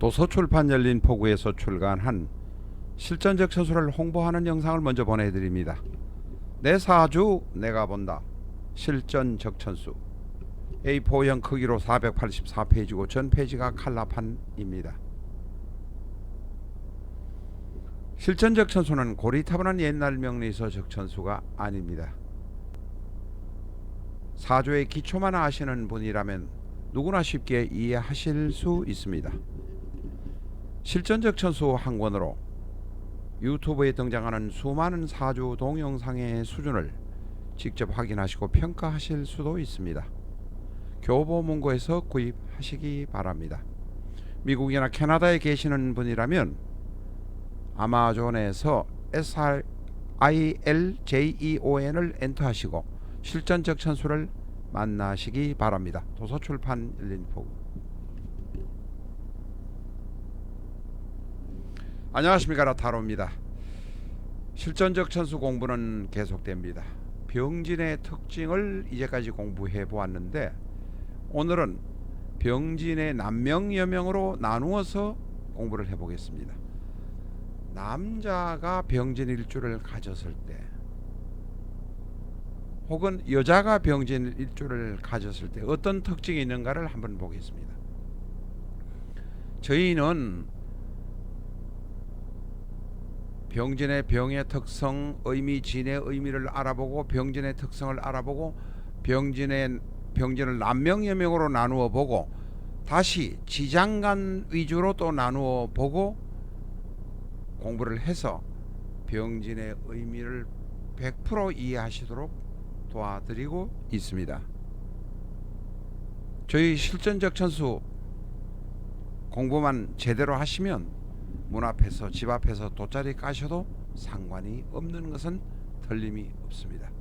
도서출판 열린 포구에서 출간한 실전적 처수를 홍보하는 영상을 먼저 보내드립니다. 내 사주 내가 본다. 실전적 천수 A4형 크기로 484페이지고 전 페이지가 칼라판입니다. 실전적 천수는 고리타분한 옛날 명리에서 적천수가 아닙니다. 사주의 기초만 아시는 분이라면 누구나 쉽게 이해하실 수 있습니다. 실전적 천수 한 권으로 유튜브에 등장하는 수많은 사주 동영상의 수준을 직접 확인하시고 평가하실 수도 있습니다. 교보문고에서 구입하시기 바랍니다. 미국이나 캐나다에 계시는 분이라면 아마존에서 SRILJEON을 엔터하시고 실전적 천수를 만나시기 바랍니다. 도서출판 열린 포구. 안녕하십니까, 라타로입니다. 실전적 천수 공부는 계속됩니다. 병진의 특징을 이제까지 공부해 보았는데 오늘은 병진의 남명 여명으로 나누어서 공부를 해 보겠습니다. 남자가 병진 일주를 가졌을 때 혹은 여자가 병진 일주를 가졌을 때 어떤 특징이 있는가를 한번 보겠습니다. 저희는 병진의 병의 특성, 의미, 진의 의미를 알아보고 병진의 특성을 알아보고 병진을 남명여명으로 나누어 보고 다시 지장간 위주로 또 나누어 보고 공부를 해서 병진의 의미를 100% 이해하시도록 도와드리고 있습니다. 저희 실전적 천수 공부만 제대로 하시면 문 앞에서 집 앞에서 돗자리 까셔도 상관이 없는 것은 틀림이 없습니다.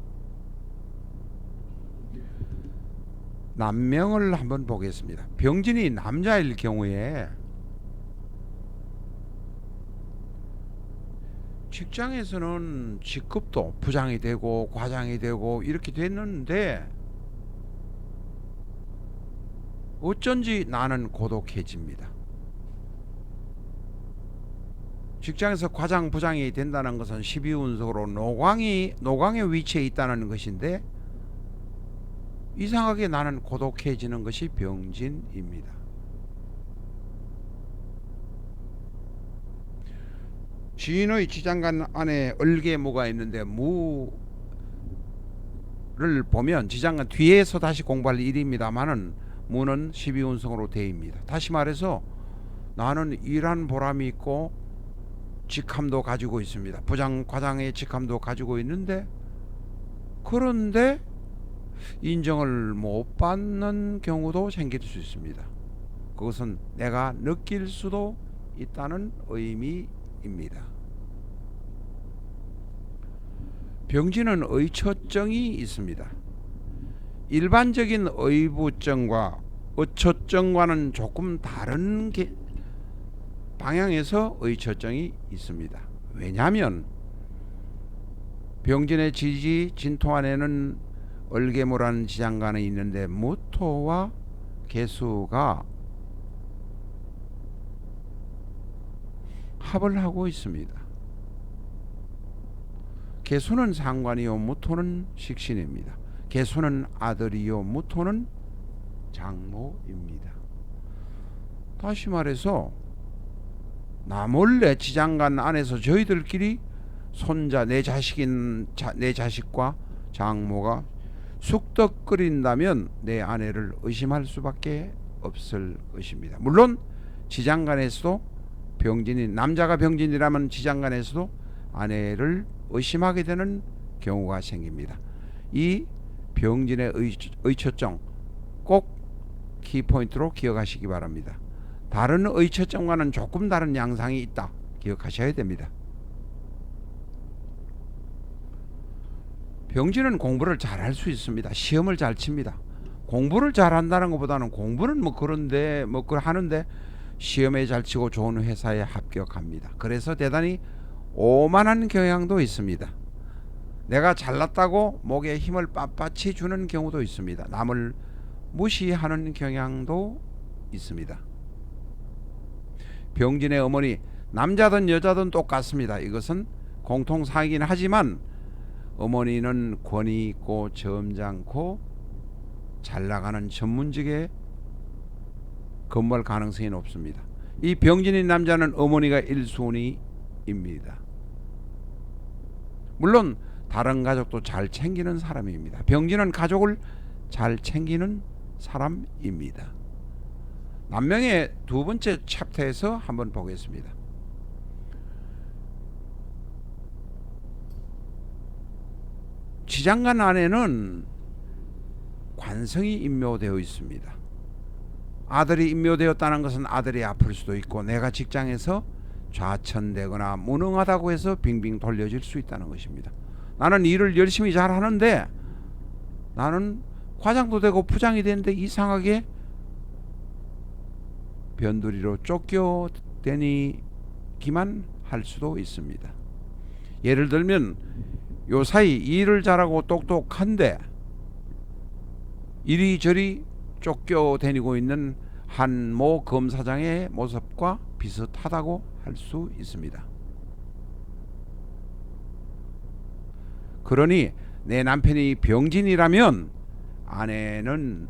남명을 한번 보겠습니다. 병진이 남자일 경우에 직장에서는 직급도 부장이 되고 과장이 되고 이렇게 됐는데 어쩐지 나는 고독해집니다. 직장에서 과장 부장이 된다는 것은 12운석으로 노광의 위치에 있다는 것인데 이상하게 나는 고독해지는 것이 병진입니다. 지인의 지장간 안에 을개무가 있는데 무를 보면 지장간 뒤에서 다시 공부할 일입니다만은 무는 12운석으로 되어입니다. 다시 말해서 나는 일한 보람이 있고 직함도 가지고 있습니다. 부장 과장의 직함도 가지고 있는데 그런데 인정을 못 받는 경우도 생길 수 있습니다. 그것은 내가 느낄 수도 있다는 의미입니다. 병진은 의처증이 있습니다. 일반적인 의부증과 어처증과는 조금 다른 방향에서 의처증이 있습니다. 왜냐하면 병진의 지지 진토 안에는 을개무라는 지장간이 있는데 무토와 개수가 합을 하고 있습니다. 개수는 상관이요 무토는 식신입니다. 개수는 아들이요 무토는 장모입니다. 다시 말해서 나 몰래 지장간 안에서 저희들끼리 손자 내 자식과 장모가 쑥떡 끓인다면 내 아내를 의심할 수밖에 없을 것입니다. 물론 지장간에서도 병진이 남자가 병진이라면 지장간에서도 아내를 의심하게 되는 경우가 생깁니다. 이 병진의 의처증 꼭 키포인트로 기억하시기 바랍니다. 다른 의처증과는 조금 다른 양상이 있다 기억하셔야 됩니다. 병진은 공부를 잘할 수 있습니다. 시험을 잘 칩니다. 공부를 잘한다는 것보다는 공부는 그런데 하는데 시험에 잘 치고 좋은 회사에 합격합니다. 그래서 대단히 오만한 경향도 있습니다. 내가 잘났다고 목에 힘을 빳빳이 주는 경우도 있습니다. 남을 무시하는 경향도 있습니다. 병진의 어머니, 남자든 여자든 똑같습니다. 이것은 공통사이긴 하지만 어머니는 권위 있고 점잖고 잘 나가는 전문직에 근무할 가능성이 높습니다. 이 병진인 남자는 어머니가 1순위입니다. 물론 다른 가족도 잘 챙기는 사람입니다. 병진은 가족을 잘 챙기는 사람입니다. 남명의 두 번째 챕터에서 한번 보겠습니다. 지장간 안에는 관성이 임묘되어 있습니다. 아들이 임묘되었다는 것은 아들이 아플 수도 있고 내가 직장에서 좌천되거나 무능하다고 해서 빙빙 돌려질 수 있다는 것입니다. 나는 일을 열심히 잘 하는데 나는 과장도 되고 부장이 되는데 이상하게 변두리로 쫓겨다니기만 할 수도 있습니다. 예를 들면 요사이 일을 잘하고 똑똑한데 이리저리 쫓겨다니고 있는 한 모 검사장의 모습과 비슷하다고 할 수 있습니다. 그러니 내 남편이 병진이라면 아내는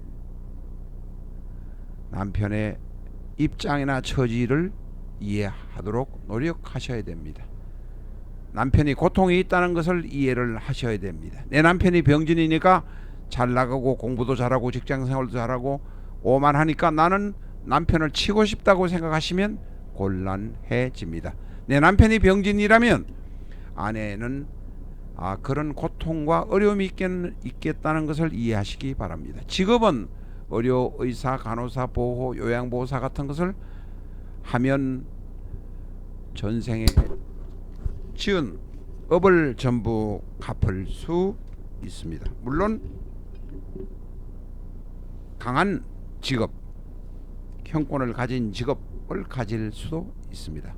남편의 입장이나 처지를 이해하도록 노력하셔야 됩니다. 남편이 고통이 있다는 것을 이해를 하셔야 됩니다. 내 남편이 병진이니까 잘 나가고 공부도 잘하고 직장생활도 잘하고 오만하니까 나는 남편을 치고 싶다고 생각하시면 곤란해집니다. 내 남편이 병진이라면 아내는 그런 고통과 어려움이 있겠다는 것을 이해하시기 바랍니다. 직업은 의료, 의사, 간호사, 보호, 요양보호사 같은 것을 하면 전생에 지은 업을 전부 갚을 수 있습니다. 물론 강한 직업, 형권을 가진 직업을 가질 수도 있습니다.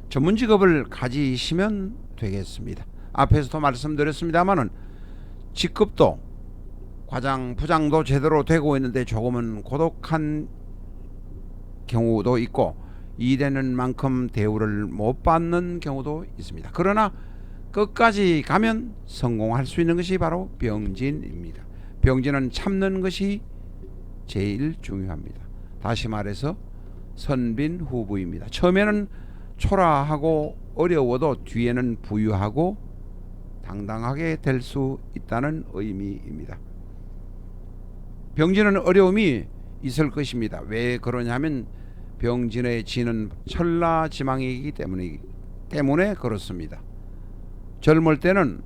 전문 직업을 가지시면 되겠습니다. 앞에서도 말씀드렸습니다만은 직급도 과장, 부장도 제대로 되고 있는데 조금은 고독한 경우도 있고 일하는 만큼 대우를 못 받는 경우도 있습니다. 그러나 끝까지 가면 성공할 수 있는 것이 바로 병진입니다. 병진은 참는 것이 제일 중요합니다. 다시 말해서 선빈후부입니다. 처음에는 초라하고 어려워도 뒤에는 부유하고 당당하게 될 수 있다는 의미입니다. 병진은 어려움이 있을 것입니다. 왜 그러냐면 병진의 지는 천라지망이기 때문에 그렇습니다. 젊을 때는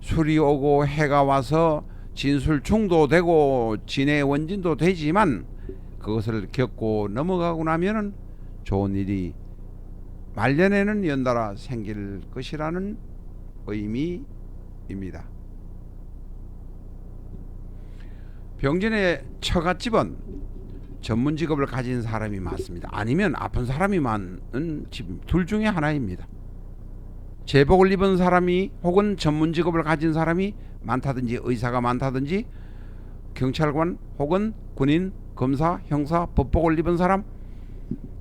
술이 오고 해가 와서 진술중도 되고 진의 원진도 되지만 그것을 겪고 넘어가고 나면은 좋은 일이 말년에는 연달아 생길 것이라는 의미입니다. 병진의 처갓집은 전문 직업을 가진 사람이 많습니다. 아니면 아픈 사람이 많은 집 둘 중에 하나입니다. 제복을 입은 사람이 혹은 전문 직업을 가진 사람이 많다든지 의사가 많다든지 경찰관 혹은 군인, 검사, 형사, 법복을 입은 사람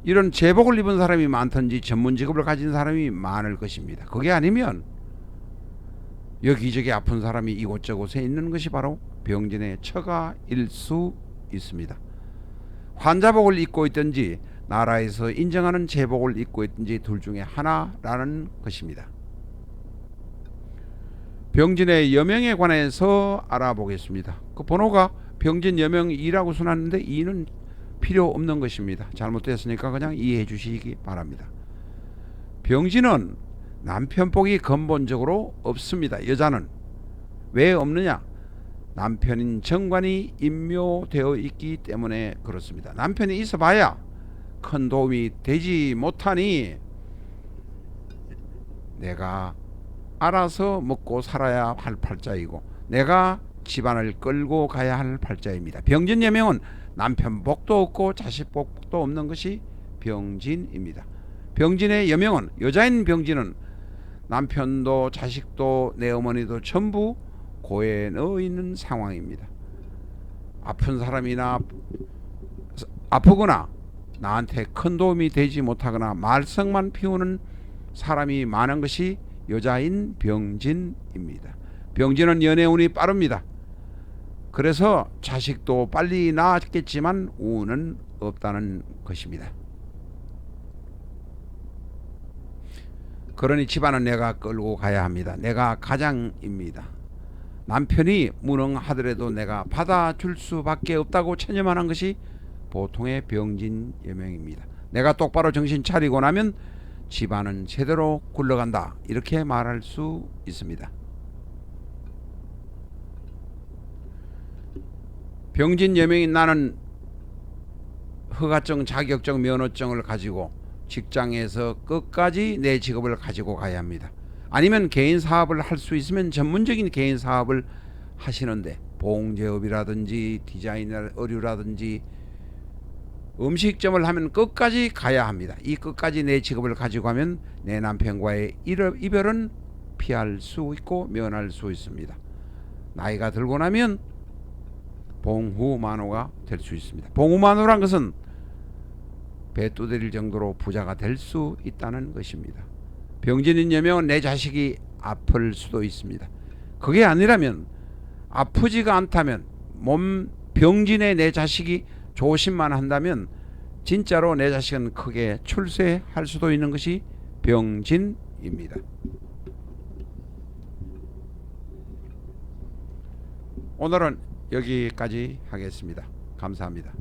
이런 제복을 입은 사람이 많든지 전문 직업을 가진 사람이 많을 것입니다. 그게 아니면 여기저기 아픈 사람이 이곳저곳에 있는 것이 바로 병진의 처가일 수 있습니다. 환자복을 입고 있든지 나라에서 인정하는 제복을 입고 있든지 둘 중에 하나라는 것입니다. 병진의 여명에 관해서 알아보겠습니다. 그 번호가 병진 여명 2라고 써놨는데 2는 필요 없는 것입니다. 잘못됐으니까 그냥 이해해 주시기 바랍니다. 병진은 남편복이 근본적으로 없습니다. 여자는 왜 없느냐? 남편인 정관이 임묘되어 있기 때문에 그렇습니다. 남편이 있어봐야 큰 도움이 되지 못하니 내가 알아서 먹고 살아야 할 팔자이고 내가 집안을 끌고 가야 할 팔자입니다. 병진 여명은 남편 복도 없고 자식 복도 없는 것이 병진입니다. 병진의 여명은 여자인 병진은 남편도 자식도 내 어머니도 전부 고에 넣어 있는 상황입니다. 아픈 사람이나 아프거나 나한테 큰 도움이 되지 못하거나 말썽만 피우는 사람이 많은 것이 여자인 병진입니다. 병진은 연애운이 빠릅니다. 그래서 자식도 빨리 낳았겠지만 운은 없다는 것입니다. 그러니 집안은 내가 끌고 가야 합니다. 내가 가장입니다. 남편이 무능하더라도 내가 받아줄 수밖에 없다고 체념하는 것이 보통의 병진 여명입니다. 내가 똑바로 정신 차리고 나면 집안은 제대로 굴러간다, 이렇게 말할 수 있습니다. 병진 여명인 나는 허가증, 자격증, 면허증을 가지고 직장에서 끝까지 내 직업을 가지고 가야 합니다. 아니면 개인 사업을 할 수 있으면 전문적인 개인 사업을 하시는데, 봉제업이라든지 디자인 의류라든지 음식점을 하면 끝까지 가야 합니다. 이 끝까지 내 직업을 가지고 가면 내 남편과의 이별은 피할 수 있고 면할 수 있습니다. 나이가 들고 나면 봉후만호가 될 수 있습니다. 봉후만호란 것은 배 두드릴 정도로 부자가 될 수 있다는 것입니다. 병진인 여명은 내 자식이 아플 수도 있습니다. 그게 아니라면, 아프지가 않다면, 몸 병진의 내 자식이 조심만 한다면 진짜로 내 자식은 크게 출세할 수도 있는 것이 병진입니다. 오늘은 여기까지 하겠습니다. 감사합니다.